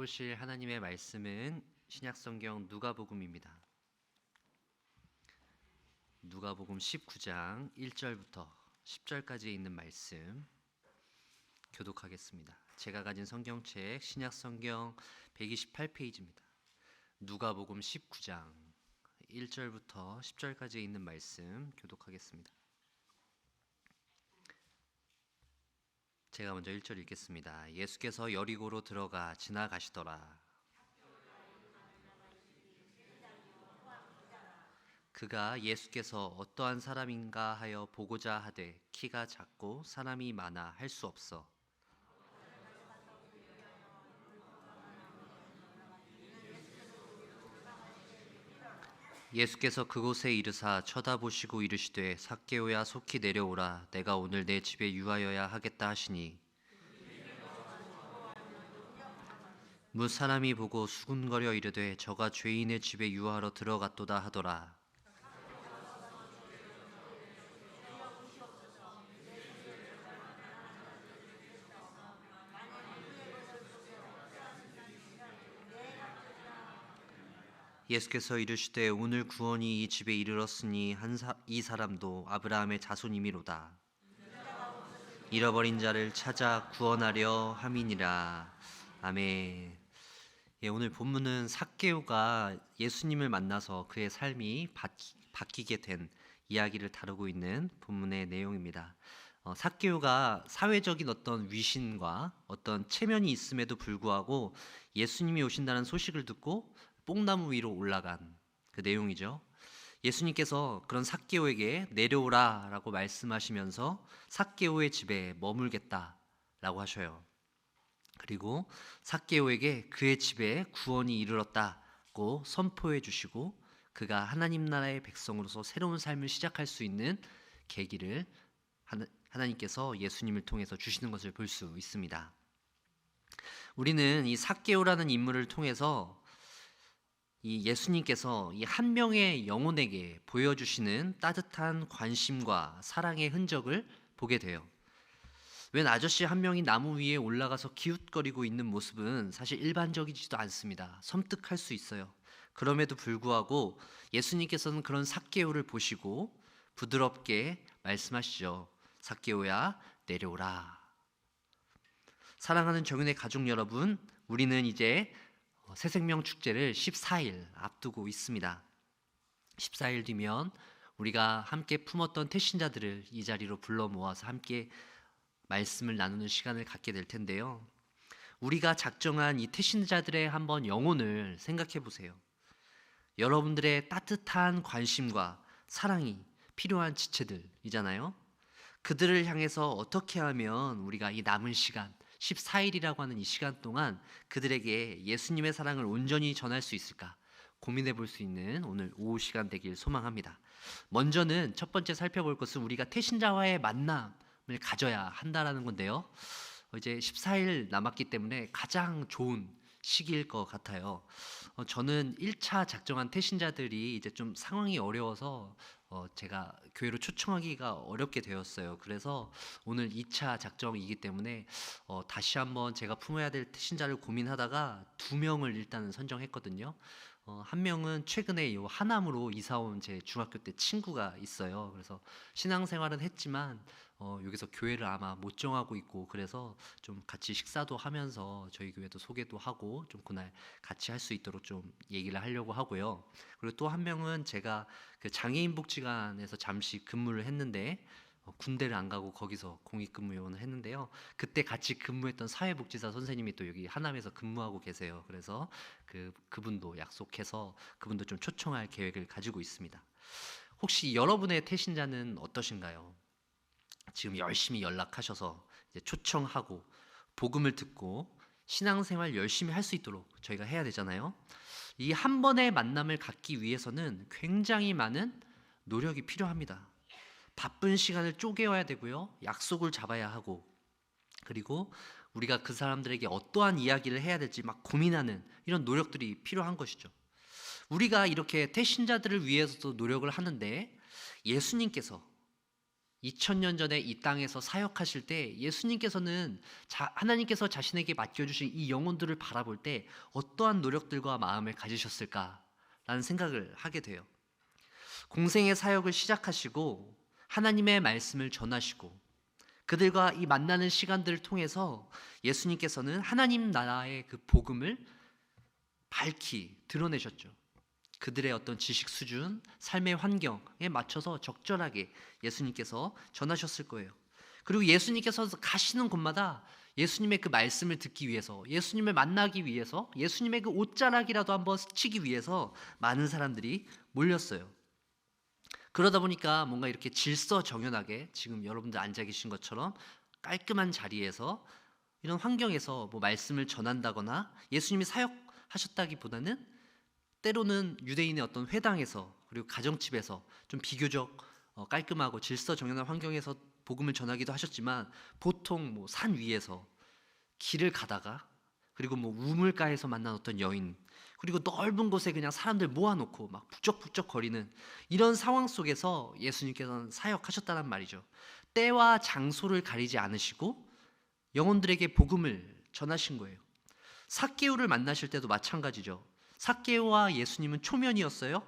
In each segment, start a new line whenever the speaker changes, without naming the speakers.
살펴보실 하나님의 말씀은 신약성경 누가복음입니다. 누가복음 19장 1절부터 10절까지 있는 말씀 교독하겠습니다. 제가 가진 성경책 신약성경 128페이지입니다. 누가복음 19장 1절부터 10절까지 있는 말씀 교독하겠습니다. 제가 먼저 1절 읽겠습니다. 예수께서 여리고로 들어가 지나가시더라. 그가 예수께서 어떠한 사람인가 하여 보고자 하되 키가 작고 사람이 많아 할 수 없어 예수께서 그곳에 이르사 쳐다보시고 이르시되 삭개오야 속히 내려오라 내가 오늘 내 집에 유하여야 하겠다 하시니 뭇 사람이 보고 수군거려 이르되 저가 죄인의 집에 유하러 들어갔도다 하더라. 예수께서 이르시되 오늘 구원이 이 집에 이르렀으니 이 사람도 아브라함의 자손이미로다. 잃어버린 자를 찾아 구원하려 함이니라. 아멘. 오늘 본문은 삭개오가 예수님을 만나서 그의 삶이 바뀌게 된 이야기를 다루고 있는 본문의 내용입니다. 삭개오가 사회적인 어떤 위신과 어떤 체면이 있음에도 불구하고 예수님이 오신다는 소식을 듣고 뽕나무 위로 올라간 그 내용이죠. 예수님께서 그런 삭개오에게 내려오라 라고 말씀하시면서 삭개오의 집에 머물겠다라고 하셔요. 그리고 삭개오에게 그의 집에 구원이 이르렀다고 선포해 주시고 그가 하나님 나라의 백성으로서 새로운 삶을 시작할 수 있는 계기를 하나님께서 예수님을 통해서 주시는 것을 볼 수 있습니다. 우리는 이 삭개오라는 인물을 통해서 이 예수님께서 이 한 명의 영혼에게 보여주시는 따뜻한 관심과 사랑의 흔적을 보게 돼요. 웬 아저씨 한 명이 나무 위에 올라가서 기웃거리고 있는 모습은 사실 일반적이지도 않습니다. 섬뜩할 수 있어요. 그럼에도 불구하고 예수님께서는 그런 삭개오를 보시고 부드럽게 말씀하시죠. 삭개오야 내려오라. 사랑하는 정윤의 가족 여러분, 우리는 이제 새생명 축제를 14일 앞두고 있습니다. 14일 뒤면 우리가 함께 품었던 태신자들을 이 자리로 불러 모아서 함께 말씀을 나누는 시간을 갖게 될 텐데요. 우리가 작정한 이 태신자들의 한번 영혼을 생각해 보세요. 여러분들의 따뜻한 관심과 사랑이 필요한 지체들이잖아요. 그들을 향해서 어떻게 하면 우리가 이 남은 시간 14일이라고 하는 이 시간 동안 그들에게 예수님의 사랑을 온전히 전할 수 있을까 고민해 볼 수 있는 오늘 오후 시간 되길 소망합니다. 먼저는 첫 번째 살펴볼 것은 우리가 태신자와의 만남을 가져야 한다라는 건데요. 이제 14일 남았기 때문에 가장 좋은 시기일 것 같아요. 저는 1차 작정한 태신자들이 이제 좀 상황이 어려워서 제가 교회로 초청하기가 어렵게 되었어요. 그래서 오늘 2차 작정이기 때문에 다시 한번 제가 품어야 될 태신자를 고민하다가 2명을 일단은 선정했거든요. 한 명은 최근에 이 하남으로 이사 온 제 중학교 때 친구가 있어요. 그래서 신앙생활은 했지만 여기서 교회를 아마 못 정하고 있고 그래서 좀 같이 식사도 하면서 저희 교회도 소개도 하고 좀 그날 같이 할 수 있도록 좀 얘기를 하려고 하고요. 그리고 또 한 명은 제가 그 장애인 복지관에서 잠시 근무를 했는데 군대를 안 가고 거기서 공익근무요원을 했는데요. 그때 같이 근무했던 사회복지사 선생님이 또 여기 하남에서 근무하고 계세요. 그래서 그분도 약속해서 그분도 좀 초청할 계획을 가지고 있습니다. 혹시 여러분의 태신자는 어떠신가요? 지금 열심히 연락하셔서 이제 초청하고 복음을 듣고 신앙생활 열심히 할 수 있도록 저희가 해야 되잖아요. 이 한 번의 만남을 갖기 위해서는 굉장히 많은 노력이 필요합니다. 바쁜 시간을 쪼개야 되고요. 약속을 잡아야 하고 그리고 우리가 그 사람들에게 어떠한 이야기를 해야 될지 막 고민하는 이런 노력들이 필요한 것이죠. 우리가 이렇게 태신자들을 위해서도 노력을 하는데 예수님께서 2000년 전에 이 땅에서 사역하실 때 예수님께서는 하나님께서 자신에게 맡겨주신 이 영혼들을 바라볼 때 어떠한 노력들과 마음을 가지셨을까라는 생각을 하게 돼요. 공생의 사역을 시작하시고 하나님의 말씀을 전하시고 그들과 이 만나는 시간들을 통해서 예수님께서는 하나님 나라의 그 복음을 밝히 드러내셨죠. 그들의 어떤 지식 수준, 삶의 환경에 맞춰서 적절하게 예수님께서 전하셨을 거예요. 그리고 예수님께서 가시는 곳마다 예수님의 그 말씀을 듣기 위해서, 예수님을 만나기 위해서, 예수님의 그 옷자락이라도 한번 스치기 위해서 많은 사람들이 몰렸어요. 그러다 보니까 뭔가 이렇게 질서정연하게 지금 여러분들 앉아 계신 것처럼 깔끔한 자리에서 이런 환경에서 뭐 말씀을 전한다거나 예수님이 사역하셨다기보다는 때로는 유대인의 어떤 회당에서 그리고 가정집에서 좀 비교적 깔끔하고 질서정연한 환경에서 복음을 전하기도 하셨지만 보통 뭐 산 위에서 길을 가다가 그리고 뭐 우물가에서 만난 어떤 여인 그리고 넓은 곳에 그냥 사람들 모아놓고 막 북적북적 거리는 이런 상황 속에서 예수님께서는 사역하셨다는 말이죠. 때와 장소를 가리지 않으시고 영혼들에게 복음을 전하신 거예요. 삭개오를 만나실 때도 마찬가지죠. 삭개오와 예수님은 초면이었어요.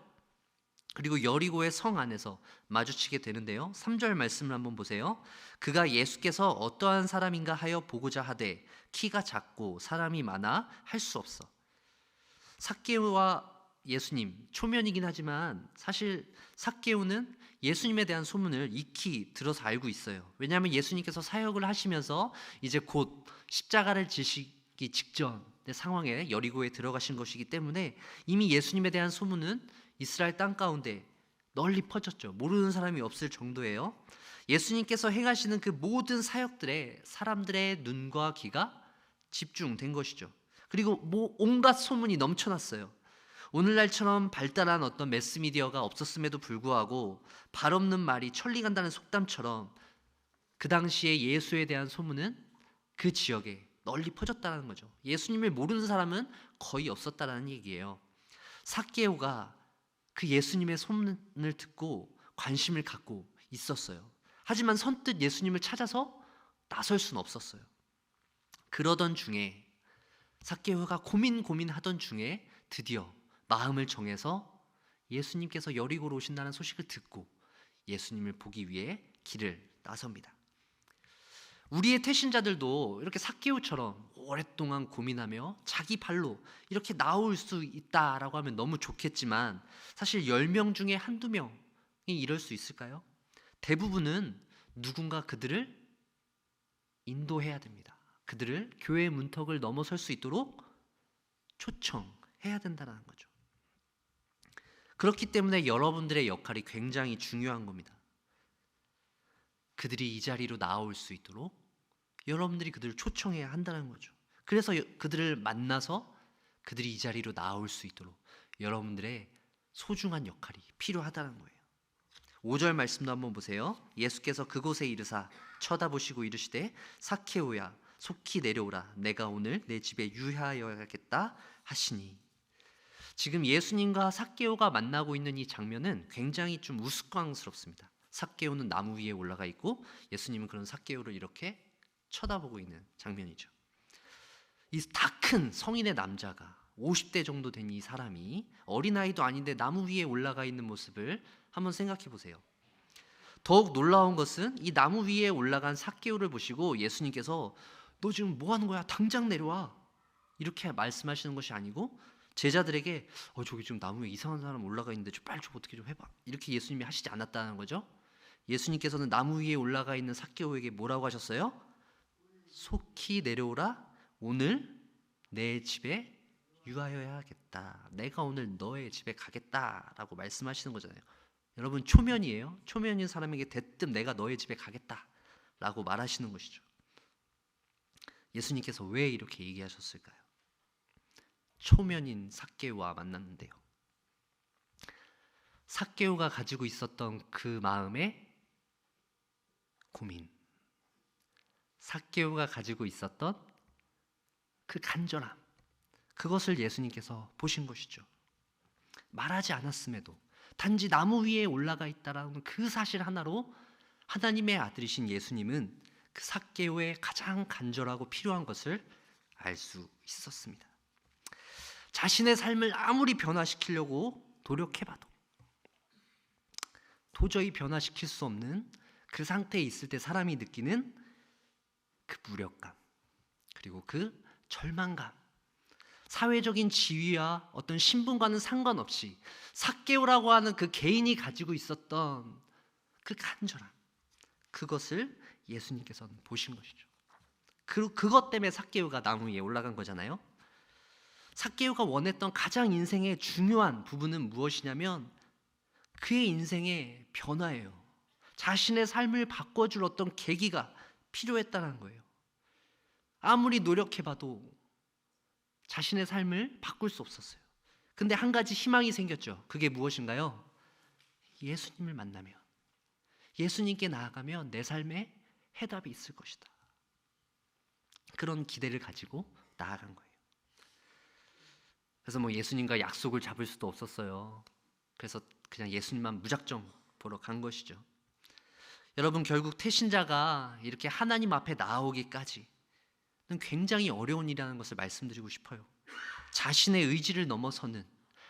그리고 여리고의 성 안에서 마주치게 되는데요. 3절 말씀을 한번 보세요. 그가 예수께서 어떠한 사람인가 하여 보고자 하되 키가 작고 사람이 많아 할 수 없어. 삭개오와 예수님 초면이긴 하지만 사실 삭개오는 예수님에 대한 소문을 익히 들어서 알고 있어요. 왜냐하면 예수님께서 사역을 하시면서 이제 곧 십자가를 지시기 직전의 상황에 여리고에 들어가신 것이기 때문에 이미 예수님에 대한 소문은 이스라엘 땅 가운데 널리 퍼졌죠. 모르는 사람이 없을 정도예요. 예수님께서 행하시는 그 모든 사역들에 사람들의 눈과 귀가 집중된 것이죠. 그리고 온갖 소문이 넘쳐났어요. 오늘날처럼 발달한 어떤 매스미디어가 없었음에도 불구하고 발 없는 말이 천리 간다는 속담처럼 그 당시에 예수에 대한 소문은 그 지역에 널리 퍼졌다는 거죠. 예수님을 모르는 사람은 거의 없었다는 얘기예요. 삭개오가 그 예수님의 소문을 듣고 관심을 갖고 있었어요. 하지만 선뜻 예수님을 찾아서 나설 수는 없었어요. 그러던 중에 삭개오가 고민하던 중에 드디어 마음을 정해서 예수님께서 여리고로 오신다는 소식을 듣고 예수님을 보기 위해 길을 나섭니다. 우리의 태신자들도 이렇게 삭개오처럼 오랫동안 고민하며 자기 발로 이렇게 나올 수 있다라고 하면 너무 좋겠지만 사실 10명 중에 한두 명이 이럴 수 있을까요? 대부분은 누군가 그들을 인도해야 됩니다. 그들을 교회의 문턱을 넘어설 수 있도록 초청해야 된다는 거죠. 그렇기 때문에 여러분들의 역할이 굉장히 중요한 겁니다. 그들이 이 자리로 나올 수 있도록 여러분들이 그들을 초청해야 한다는 거죠. 그래서 그들을 만나서 그들이 이 자리로 나올 수 있도록 여러분들의 소중한 역할이 필요하다는 거예요. 5절 말씀도 한번 보세요. 예수께서 그곳에 이르사 쳐다보시고 이르시되 삭개오야 속히 내려오라 내가 오늘 내 집에 유하여야겠다 하시니. 지금 예수님과 삭개오가 만나고 있는 이 장면은 굉장히 좀 우스꽝스럽습니다. 삭개오는 나무 위에 올라가 있고 예수님은 그런 삭개오를 이렇게 쳐다보고 있는 장면이죠. 이 다 큰 성인의 남자가 50대 정도 된 이 사람이 어린아이도 아닌데 나무 위에 올라가 있는 모습을 한번 생각해 보세요. 더욱 놀라운 것은 이 나무 위에 올라간 삭개오를 보시고 예수님께서 너 지금 뭐 하는 거야? 당장 내려와. 이렇게 말씀하시는 것이 아니고 제자들에게 저기 지금 나무 위에 이상한 사람 올라가 있는데 빨리 좀 어떻게 좀 해봐. 이렇게 예수님이 하시지 않았다는 거죠. 예수님께서는 나무 위에 올라가 있는 삭개오에게 뭐라고 하셨어요? 속히 내려오라. 오늘 내 집에 유하여야겠다. 내가 오늘 너의 집에 가겠다라고 말씀하시는 거잖아요. 여러분 초면이에요. 초면인 사람에게 대뜸 내가 너의 집에 가겠다라고 말하시는 것이죠. 예수님께서 왜 이렇게 얘기하셨을까요? 초면인 삭개오와 만났는데요. 삭개오가 가지고 있었던 그 마음의 고민, 삭개오가 가지고 있었던 그 간절함, 그것을 예수님께서 보신 것이죠. 말하지 않았음에도 단지 나무 위에 올라가 있다라는 그 사실 하나로 하나님의 아들이신 예수님은 그 삭개오의 가장 간절하고 필요한 것을 알 수 있었습니다. 자신의 삶을 아무리 변화시키려고 노력해봐도 도저히 변화시킬 수 없는 그 상태에 있을 때 사람이 느끼는 그 무력감, 그리고 그 절망감, 사회적인 지위와 어떤 신분과는 상관없이 삭개오라고 하는 그 개인이 가지고 있었던 그 간절함, 그것을 예수님께서는 보신 것이죠. 그것 때문에 삭개오가 나무 위에 올라간 거잖아요. 삭개오가 원했던 가장 인생의 중요한 부분은 무엇이냐면 그의 인생의 변화예요. 자신의 삶을 바꿔줄 어떤 계기가 필요했다는 거예요. 아무리 노력해봐도 자신의 삶을 바꿀 수 없었어요. 근데 한 가지 희망이 생겼죠. 그게 무엇인가요? 예수님을 만나면, 예수님께 나아가면 내 삶에 해답이 있을 것이다. 그런 기대를 가지고 나아간 거예요. 그래서 예수님과 약속을 잡을 수도 없었어요. 그래서 그냥 예수님만 무작정 보러 간 것이죠. 여러분, 결국 태신자가 이렇게 하나님 앞에 나오기까지는 굉장히 어려운 일이라는 것을 말씀드리고 싶어요. 자신의 의지를 넘어서는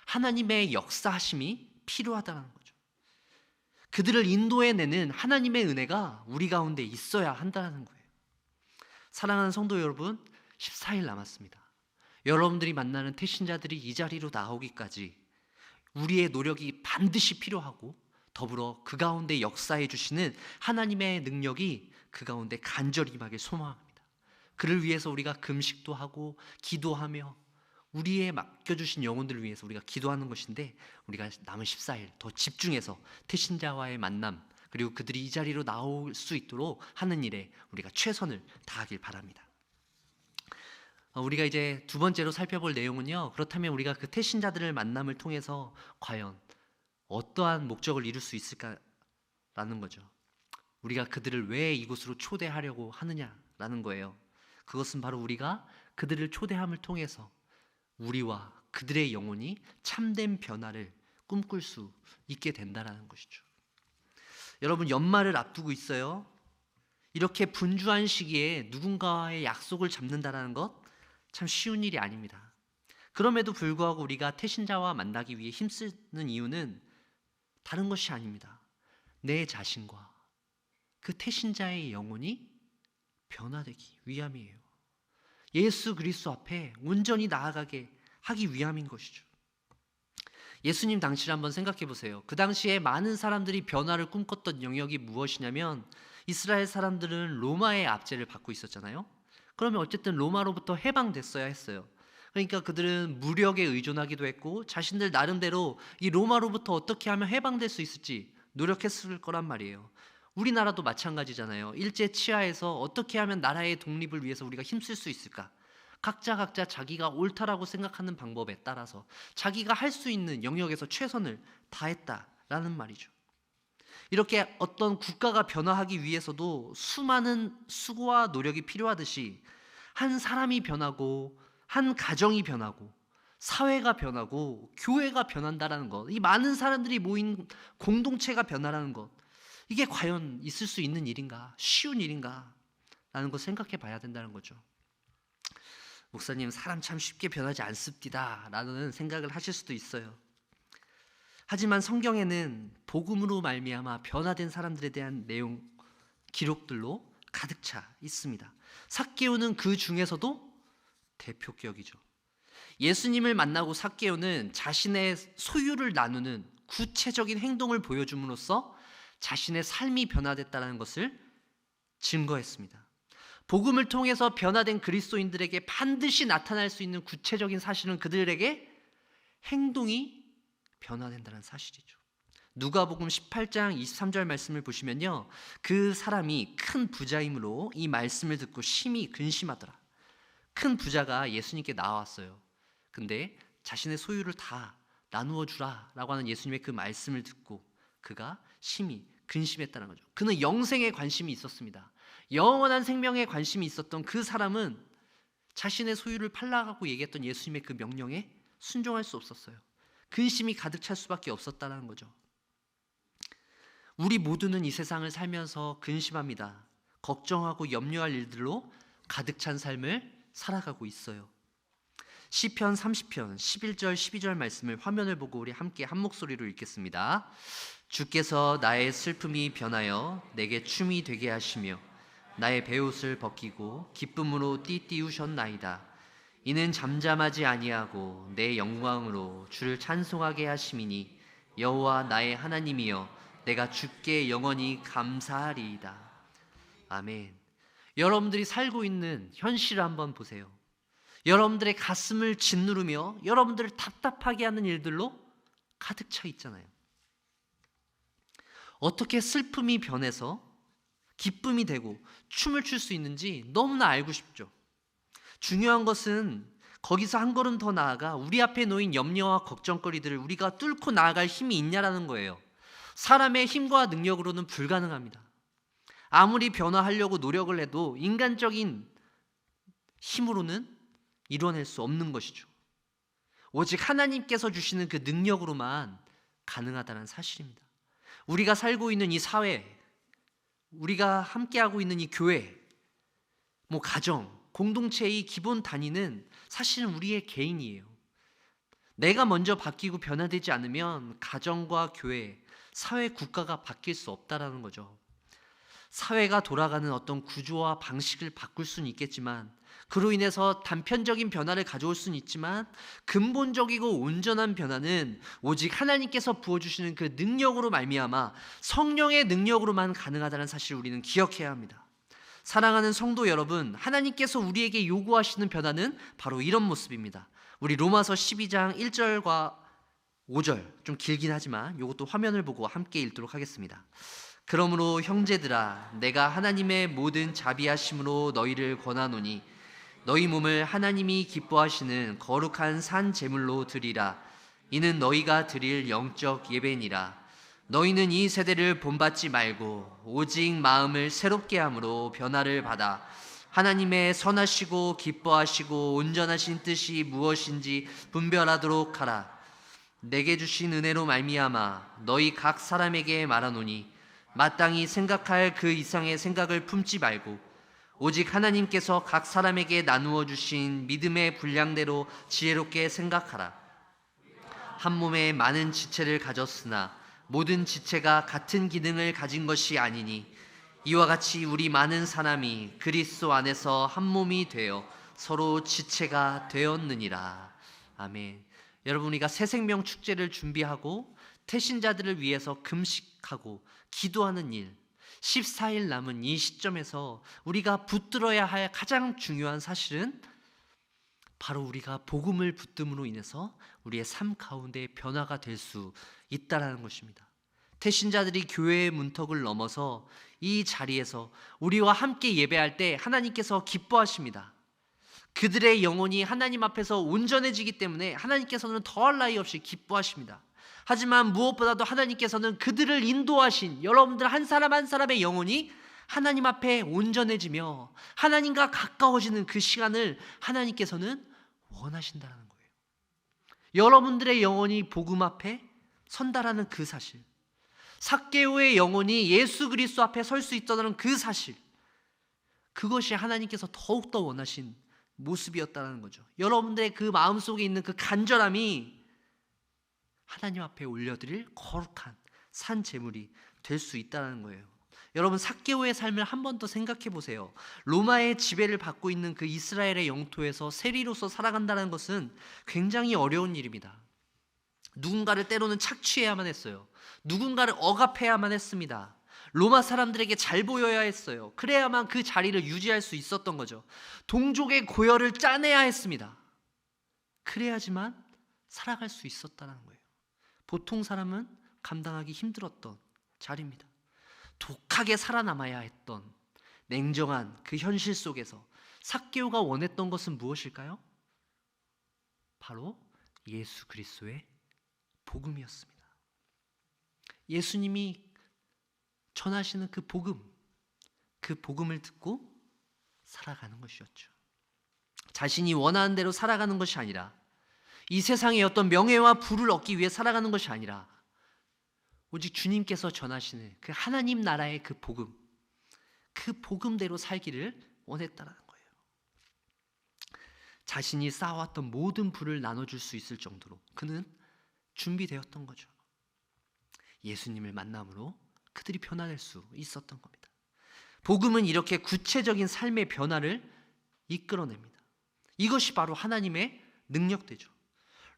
하나님의 역사하심이 필요하다는 거죠. 그들을 인도해내는 하나님의 은혜가 우리 가운데 있어야 한다는 거예요. 사랑하는 성도 여러분, 14일 남았습니다. 여러분들이 만나는 태신자들이 이 자리로 나오기까지 우리의 노력이 반드시 필요하고, 더불어 그 가운데 역사해 주시는 하나님의 능력이 그 가운데 간절히 임하길 소망합니다. 그를 위해서 우리가 금식도 하고 기도하며 우리의 맡겨주신 영혼들을 위해서 우리가 기도하는 것인데, 우리가 남은 14일 더 집중해서 태신자와의 만남, 그리고 그들이 이 자리로 나올 수 있도록 하는 일에 우리가 최선을 다하길 바랍니다. 우리가 이제 두 번째로 살펴볼 내용은요, 그렇다면 우리가 그 태신자들을 만남을 통해서 과연 어떠한 목적을 이룰 수 있을까라는 거죠. 우리가 그들을 왜 이곳으로 초대하려고 하느냐라는 거예요. 그것은 바로 우리가 그들을 초대함을 통해서 우리와 그들의 영혼이 참된 변화를 꿈꿀 수 있게 된다는 것이죠. 여러분, 연말을 앞두고 있어요. 이렇게 분주한 시기에 누군가와의 약속을 잡는다는 것 참 쉬운 일이 아닙니다. 그럼에도 불구하고 우리가 태신자와 만나기 위해 힘쓰는 이유는 다른 것이 아닙니다. 내 자신과 그 태신자의 영혼이 변화되기 위함이에요. 예수 그리스도 앞에 온전히 나아가게 하기 위함인 것이죠. 예수님 당시를 한번 생각해 보세요. 그 당시에 많은 사람들이 변화를 꿈꿨던 영역이 무엇이냐면, 이스라엘 사람들은 로마의 압제를 받고 있었잖아요. 그러면 어쨌든 로마로부터 해방됐어야 했어요. 그러니까 그들은 무력에 의존하기도 했고, 자신들 나름대로 이 로마로부터 어떻게 하면 해방될 수 있을지 노력했을 거란 말이에요. 우리나라도 마찬가지잖아요. 일제 치하에서 어떻게 하면 나라의 독립을 위해서 우리가 힘쓸 수 있을까? 각자 자기가 옳다라고 생각하는 방법에 따라서 자기가 할 수 있는 영역에서 최선을 다했다라는 말이죠. 이렇게 어떤 국가가 변화하기 위해서도 수많은 수고와 노력이 필요하듯이, 한 사람이 변하고 한 가정이 변하고 사회가 변하고 교회가 변한다라는 것, 이 많은 사람들이 모인 공동체가 변화라는 것, 이게 과연 있을 수 있는 일인가? 쉬운 일인가? 라는 것 생각해 봐야 된다는 거죠. 목사님, 사람 참 쉽게 변하지 않습니다 라는 생각을 하실 수도 있어요. 하지만 성경에는 복음으로 말미암아 변화된 사람들에 대한 내용, 기록들로 가득 차 있습니다. 삭개오는 그 중에서도 대표격이죠. 예수님을 만나고 삭개오는 자신의 소유를 나누는 구체적인 행동을 보여줌으로써 자신의 삶이 변화됐다는 것을 증거했습니다. 복음을 통해서 변화된 그리스도인들에게 반드시 나타날 수 있는 구체적인 사실은 그들에게 행동이 변화된다는 사실이죠. 누가복음 18장 23절 말씀을 보시면요, 그 사람이 큰 부자이므로 이 말씀을 듣고 심히 근심하더라. 큰 부자가 예수님께 나왔어요. 근데 자신의 소유를 다 나누어 주라 라고 하는 예수님의 그 말씀을 듣고 그가 심히 근심했다는 거죠. 그는 영생에 관심이 있었습니다. 영원한 생명에 관심이 있었던 그 사람은 자신의 소유를 팔라고 얘기했던 예수님의 그 명령에 순종할 수 없었어요. 근심이 가득 찰 수밖에 없었다는 거죠. 우리 모두는 이 세상을 살면서 근심합니다. 걱정하고 염려할 일들로 가득 찬 삶을 살아가고 있어요. 시편 30편 11절 12절 말씀을 화면을 보고 우리 함께 한 목소리로 읽겠습니다. 주께서 나의 슬픔이 변하여 내게 춤이 되게 하시며 나의 베옷을 벗기고 기쁨으로 띠띠우셨나이다. 이는 잠잠하지 아니하고 내 영광으로 주를 찬송하게 하심이니 여호와 나의 하나님이여 내가 주께 영원히 감사하리이다. 아멘. 여러분들이 살고 있는 현실을 한번 보세요. 여러분들의 가슴을 짓누르며 여러분들을 답답하게 하는 일들로 가득 차 있잖아요. 어떻게 슬픔이 변해서 기쁨이 되고 춤을 출 수 있는지 너무나 알고 싶죠. 중요한 것은 거기서 한 걸음 더 나아가 우리 앞에 놓인 염려와 걱정거리들을 우리가 뚫고 나아갈 힘이 있냐라는 거예요. 사람의 힘과 능력으로는 불가능합니다. 아무리 변화하려고 노력을 해도 인간적인 힘으로는 이뤄낼 수 없는 것이죠. 오직 하나님께서 주시는 그 능력으로만 가능하다는 사실입니다. 우리가 살고 있는 이 사회, 우리가 함께하고 있는 이 교회, 가정, 공동체의 기본 단위는 사실은 우리의 개인이에요. 내가 먼저 바뀌고 변화되지 않으면 가정과 교회, 사회, 국가가 바뀔 수 없다라는 거죠. 사회가 돌아가는 어떤 구조와 방식을 바꿀 수는 있겠지만 그로 인해서 단편적인 변화를 가져올 수는 있지만 근본적이고 온전한 변화는 오직 하나님께서 부어주시는 그 능력으로 말미암아 성령의 능력으로만 가능하다는 사실을 우리는 기억해야 합니다. 사랑하는 성도 여러분, 하나님께서 우리에게 요구하시는 변화는 바로 이런 모습입니다. 우리 로마서 12장 1절과 5절, 좀 길긴 하지만 이것도 화면을 보고 함께 읽도록 하겠습니다. 그러므로 형제들아, 내가 하나님의 모든 자비하심으로 너희를 권하노니 너희 몸을 하나님이 기뻐하시는 거룩한 산 제물로 드리라. 이는 너희가 드릴 영적 예배니라. 너희는 이 세대를 본받지 말고 오직 마음을 새롭게 함으로 변화를 받아 하나님의 선하시고 기뻐하시고 온전하신 뜻이 무엇인지 분별하도록 하라. 내게 주신 은혜로 말미암아 너희 각 사람에게 말하노니 마땅히 생각할 그 이상의 생각을 품지 말고 오직 하나님께서 각 사람에게 나누어 주신 믿음의 분량대로 지혜롭게 생각하라. 한 몸에 많은 지체를 가졌으나 모든 지체가 같은 기능을 가진 것이 아니니 이와 같이 우리 많은 사람이 그리스도 안에서 한 몸이 되어 서로 지체가 되었느니라. 아멘. 여러분, 우리가 새 생명 축제를 준비하고 태신자들을 위해서 금식하고 기도하는 일, 14일 남은 이 시점에서 우리가 붙들어야 할 가장 중요한 사실은 바로 우리가 복음을 붙듦으로 인해서 우리의 삶 가운데 변화가 될 수 있다라는 것입니다. 태신자들이 교회의 문턱을 넘어서 이 자리에서 우리와 함께 예배할 때 하나님께서 기뻐하십니다. 그들의 영혼이 하나님 앞에서 온전해지기 때문에 하나님께서는 더할 나위 없이 기뻐하십니다. 하지만 무엇보다도 하나님께서는 그들을 인도하신 여러분들 한 사람 한 사람의 영혼이 하나님 앞에 온전해지며 하나님과 가까워지는 그 시간을 하나님께서는 원하신다는 거예요. 여러분들의 영혼이 복음 앞에 선다라는 그 사실, 삭개오의 영혼이 예수 그리스도 앞에 설 수 있다는 그 사실, 그것이 하나님께서 더욱더 원하신 모습이었다는 거죠. 여러분들의 그 마음속에 있는 그 간절함이 하나님 앞에 올려드릴 거룩한 산 제물이 될 수 있다는 거예요. 여러분, 삭개오의 삶을 한 번 더 생각해 보세요. 로마의 지배를 받고 있는 그 이스라엘의 영토에서 세리로서 살아간다는 것은 굉장히 어려운 일입니다. 누군가를 때로는 착취해야만 했어요. 누군가를 억압해야만 했습니다. 로마 사람들에게 잘 보여야 했어요. 그래야만 그 자리를 유지할 수 있었던 거죠. 동족의 고열을 짜내야 했습니다. 그래야지만 살아갈 수 있었다는 거예요. 보통 사람은 감당하기 힘들었던 자리입니다. 독하게 살아남아야 했던 냉정한 그 현실 속에서 삭개오가 원했던 것은 무엇일까요? 바로 예수 그리스도의 복음이었습니다. 예수님이 전하시는 그 복음을 듣고 살아가는 것이었죠. 자신이 원하는 대로 살아가는 것이 아니라 이 세상의 어떤 명예와 부를 얻기 위해 살아가는 것이 아니라 오직 주님께서 전하시는 그 하나님 나라의 그 복음대로 살기를 원했다는 거예요. 자신이 쌓아왔던 모든 부를 나눠줄 수 있을 정도로 그는 준비되었던 거죠. 예수님을 만남으로 그들이 변화될 수 있었던 겁니다. 복음은 이렇게 구체적인 삶의 변화를 이끌어냅니다. 이것이 바로 하나님의 능력되죠.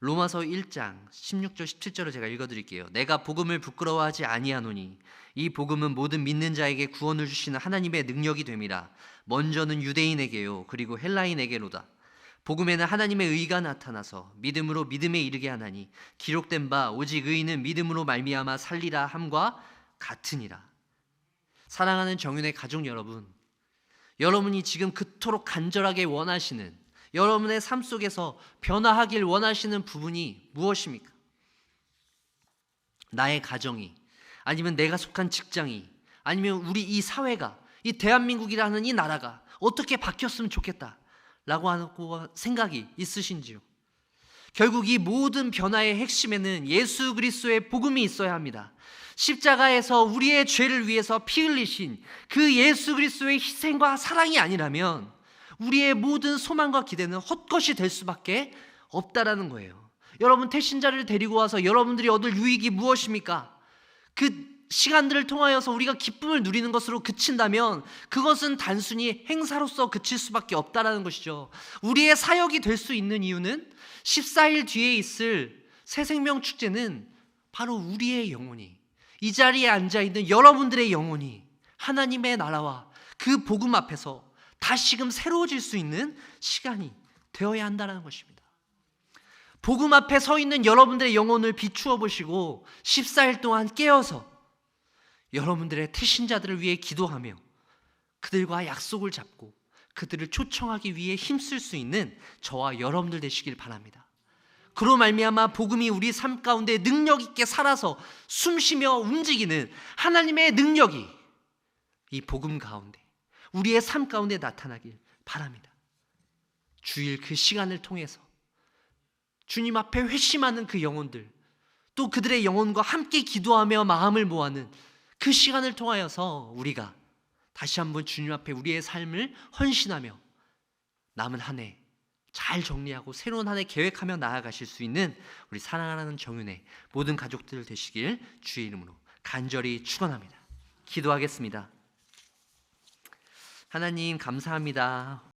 로마서 1장 16절 17절을 제가 읽어드릴게요. 내가 복음을 부끄러워하지 아니하노니 이 복음은 모든 믿는 자에게 구원을 주시는 하나님의 능력이 됨이라. 먼저는 유대인에게요 그리고 헬라인에게로다. 복음에는 하나님의 의가 나타나서 믿음으로 믿음에 이르게 하나니 기록된 바 오직 의인은 믿음으로 말미암아 살리라 함과 같으니라. 사랑하는 정윤의 가족 여러분, 여러분이 지금 그토록 간절하게 원하시는, 여러분의 삶 속에서 변화하길 원하시는 부분이 무엇입니까? 나의 가정이, 아니면 내가 속한 직장이, 아니면 우리 이 사회가, 이 대한민국이라는 이 나라가 어떻게 바뀌었으면 좋겠다 라고 하고 생각이 있으신지요? 결국 이 모든 변화의 핵심에는 예수 그리스도의 복음이 있어야 합니다. 십자가에서 우리의 죄를 위해서 피 흘리신 그 예수 그리스도의 희생과 사랑이 아니라면 우리의 모든 소망과 기대는 헛것이 될 수밖에 없다라는 거예요. 여러분, 태신자를 데리고 와서 여러분들이 얻을 유익이 무엇입니까? 그 시간들을 통하여서 우리가 기쁨을 누리는 것으로 그친다면 그것은 단순히 행사로서 그칠 수밖에 없다라는 것이죠. 우리의 사역이 될 수 있는 이유는 14일 뒤에 있을 새생명 축제는 바로 우리의 영혼이, 이 자리에 앉아있는 여러분들의 영혼이 하나님의 나라와 그 복음 앞에서 다시금 새로워질 수 있는 시간이 되어야 한다는 것입니다. 복음 앞에 서 있는 여러분들의 영혼을 비추어 보시고 14일 동안 깨어서 여러분들의 태신자들을 위해 기도하며 그들과 약속을 잡고 그들을 초청하기 위해 힘쓸 수 있는 저와 여러분들 되시길 바랍니다. 그로 말미암아 복음이 우리 삶 가운데 능력 있게 살아서 숨쉬며 움직이는 하나님의 능력이 이 복음 가운데, 우리의 삶 가운데 나타나길 바랍니다. 주일 그 시간을 통해서 주님 앞에 회심하는 그 영혼들, 또 그들의 영혼과 함께 기도하며 마음을 모아는 그 시간을 통하여서 우리가 다시 한번 주님 앞에 우리의 삶을 헌신하며 남은 한 해 잘 정리하고 새로운 한 해 계획하며 나아가실 수 있는 우리 사랑하는 정윤의 모든 가족들 되시길 주의 이름으로 간절히 축원합니다. 기도하겠습니다. 하나님 감사합니다.